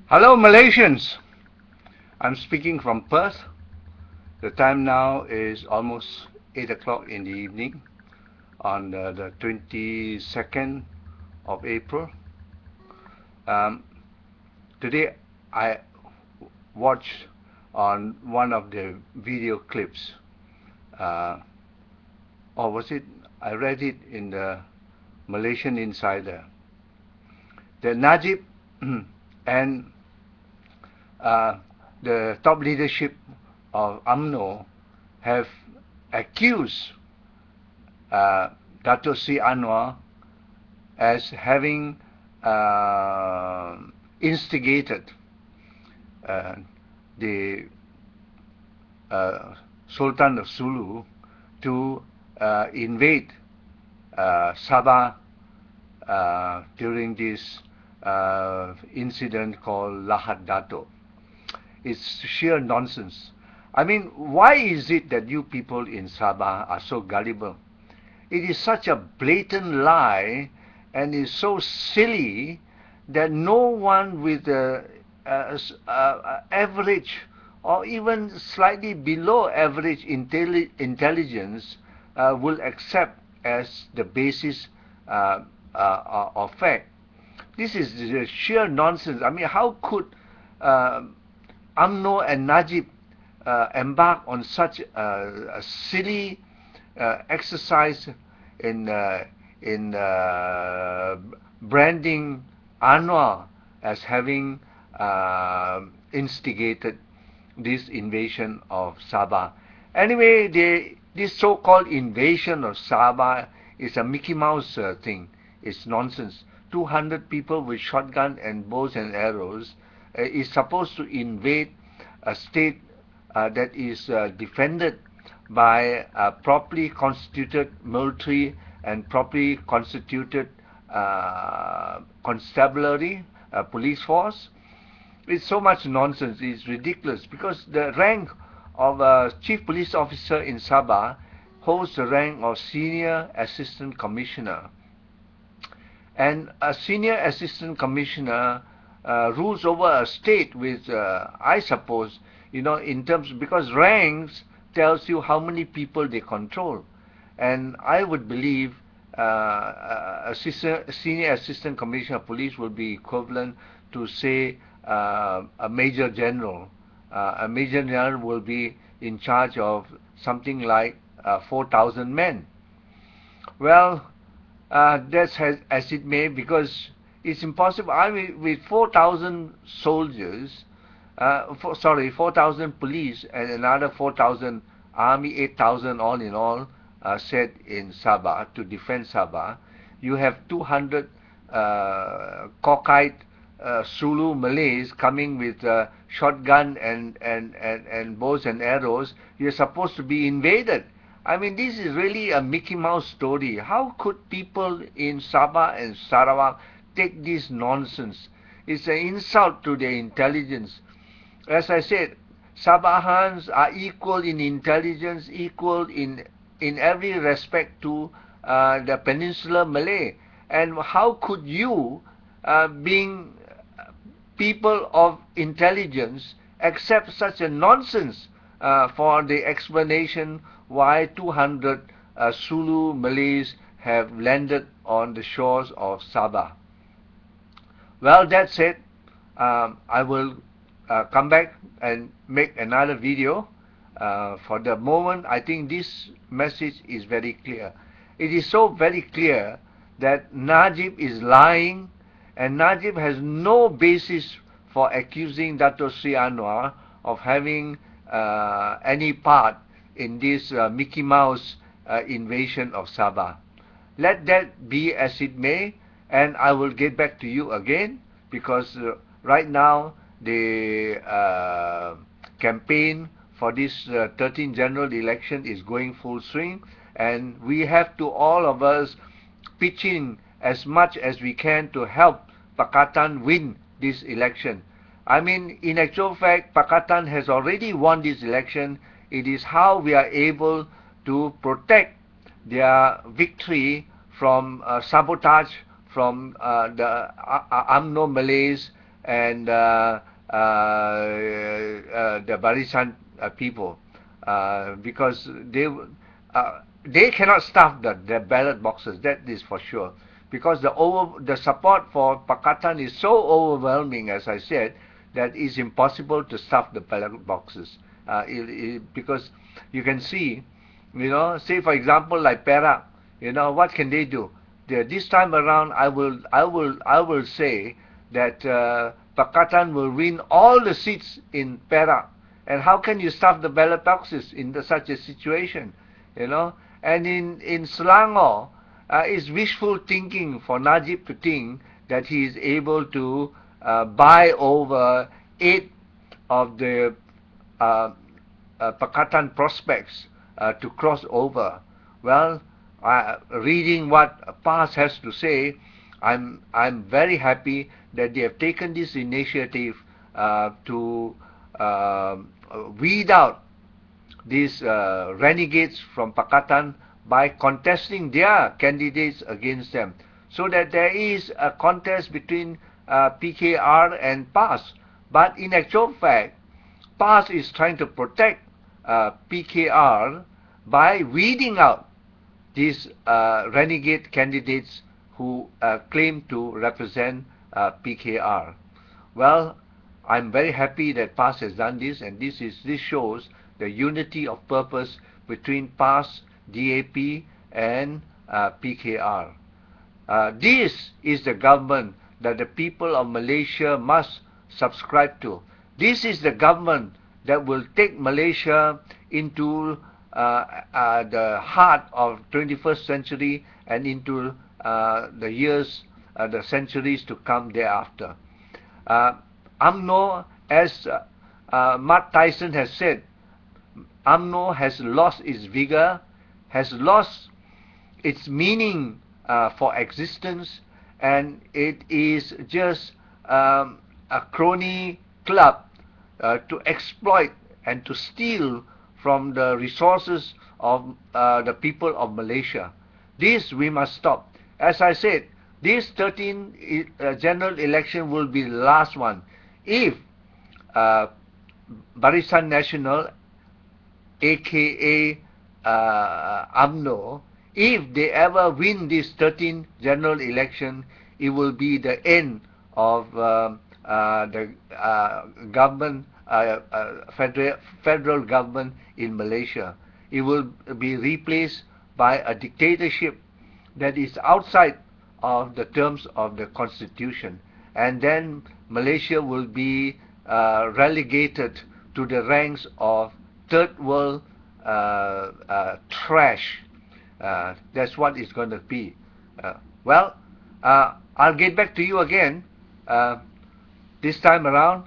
Hello Malaysians, I'm speaking from Perth. The time now is almost 8 o'clock in the evening on the 22nd of April. Um, Today I watched on one of the video clips, uh, or was it, I read it in the Malaysian Insider, that Najib and uh, the top leadership of UMNO have accused Dato Sri Anwar as having instigated uh, the Sultan of Sulu to invade Sabah during this incident called Lahat Dato. It's sheer nonsense. I mean, why is it that you people in Sabah are so gullible? It is such a blatant lie and is so silly that no one with average or even slightly below average intelligence will accept as the basis of fact. This is sheer nonsense. I mean, how could UMNO and Najib embark on such a silly exercise in branding Anwar as having instigated this invasion of Sabah? Anyway, this so-called invasion of Sabah is a Mickey Mouse thing. It's nonsense. 200 people with shotgun and bows and arrows is supposed to invade a state that is defended by a properly constituted military and properly constituted constabulary police force. It's so much nonsense. It's ridiculous because the rank of a chief police officer in Sabah holds the rank of senior assistant commissioner. And a senior assistant commissioner rules over a state with, I suppose, in terms, because ranks tells you how many people they control. And I would believe a senior assistant commissioner of police will be equivalent to, say, a major general. A major general will be in charge of something like 4,000 men. Well, that's as it may, because it's impossible. I mean, with 4,000 soldiers, 4,000 police and another 4,000 army, 8,000 all in all, set in Sabah to defend Sabah. You have 200 cockeyed Sulu Malays coming with shotgun and bows and arrows. You're supposed to be invaded. I mean, this is really a Mickey Mouse story. How could people in Sabah and Sarawak take this nonsense? It's an insult to their intelligence. As I said, Sabahans are equal in intelligence, equal in every respect to the Peninsular Malay. And how could you, being people of intelligence, accept such a nonsense for the explanation why 200 Sulu Malays have landed on the shores of Sabah? Well, that said, I will come back and make another video. For the moment, I think this message is very clear. It is so very clear that Najib is lying, and Najib has no basis for accusing Dato Sri Anwar of having any part in this Mickey Mouse invasion of Sabah. Let that be as it may, and I will get back to you again, because right now the campaign for this 13th general election is going full swing, and we have to, all of us, pitch in as much as we can to help Pakatan win this election. I mean, in actual fact, Pakatan has already won this election. It is how we are able to protect their victory from sabotage from the UMNO Malays and the Barisan people, because they cannot stuff the ballot boxes. That is for sure, because the support for Pakatan is so overwhelming, as I said, that it's impossible to stuff the ballot boxes. Because you can see, say for example like Perak, what can they do? This time around, I will say that Pakatan will win all the seats in Perak. And how can you stuff the ballot boxes in such a situation? And in Selangor, it's wishful thinking for Najib to think that he is able to buy over 8 of the Pakatan prospects to cross over. Well, reading what PAS has to say, I'm very happy that they have taken this initiative to weed out these renegades from Pakatan by contesting their candidates against them, so that there is a contest between PKR and PAS. But in actual fact, PAS is trying to protect PKR by weeding out these renegade candidates who claim to represent PKR. Well, I'm very happy that PAS has done this, and this shows the unity of purpose between PAS, DAP, and PKR. This is the government that the people of Malaysia must subscribe to. This is the government that will take Malaysia into the heart of 21st century and into the centuries to come thereafter. UMNO, as Mark Tyson has said, UMNO has lost its vigor, has lost its meaning for existence, and it is just a crony club to exploit and to steal from the resources of the people of Malaysia. This we must stop. As I said, this 13th general election will be the last one. If Barisan Nasional, aka UMNO, if they ever win this 13th general election, it will be the end of the government, federal government in Malaysia. It will be replaced by a dictatorship that is outside of the terms of the constitution, and then Malaysia will be relegated to the ranks of third world trash. That's what it's going to be. Well, I'll get back to you again this time around.